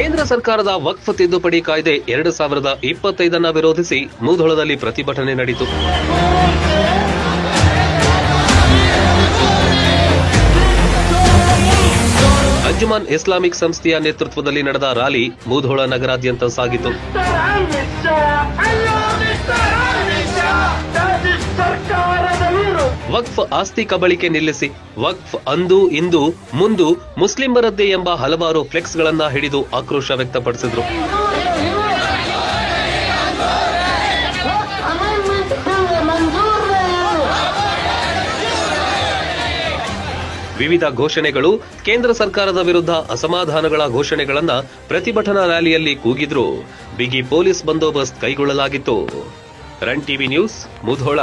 ಕೇಂದ್ರ ಸರ್ಕಾರದ ವಕ್ಫ್ ತಿದ್ದುಪಡಿ ಕಾಯ್ದೆ 2025 ವಿರೋಧಿಸಿ ಮುಧೋಳದಲ್ಲಿ ಪ್ರತಿಭಟನೆ ನಡೆಯಿತು. ಅಂಜುಮನ್ ಇಸ್ಲಾಮಿಕ್ ಸಂಸ್ಥೆಯ ನೇತೃತ್ವದಲ್ಲಿ ನಡೆದ ರ್ಯಾಲಿ ಮುಧೋಳ ನಗರಾದ್ಯಂತ ಸಾಗಿತು. ವಕ್ಫ್ ಆಸ್ತಿ ಕಬಳಿಕೆ ನಿಲ್ಲಿಸಿ, ವಕ್ಫ್ ಅಂದು ಇಂದು ಮುಂದು ಮುಸ್ಲಿಮರದ್ದೇ ಎಂಬ ಹಲವಾರು ಫ್ಲೆಕ್ಸ್ಗಳನ್ನ ಹಿಡಿದು ಆಕ್ರೋಶ ವ್ಯಕ್ತಪಡಿಸಿದ್ರು. ವಿವಿಧ ಘೋಷಣೆಗಳು, ಕೇಂದ್ರ ಸರ್ಕಾರದ ವಿರುದ್ಧ ಅಸಮಾಧಾನಗಳ ಘೋಷಣೆಗಳನ್ನ ಪ್ರತಿಭಟನಾ ರ್ಯಾಲಿಯಲ್ಲಿ ಕೂಗಿದ್ರು. ಬಿಗಿ ಪೊಲೀಸ್ ಬಂದೋಬಸ್ತ್ ಕೈಗೊಳ್ಳಲಾಗಿತ್ತು. Run TV news, Mudhol.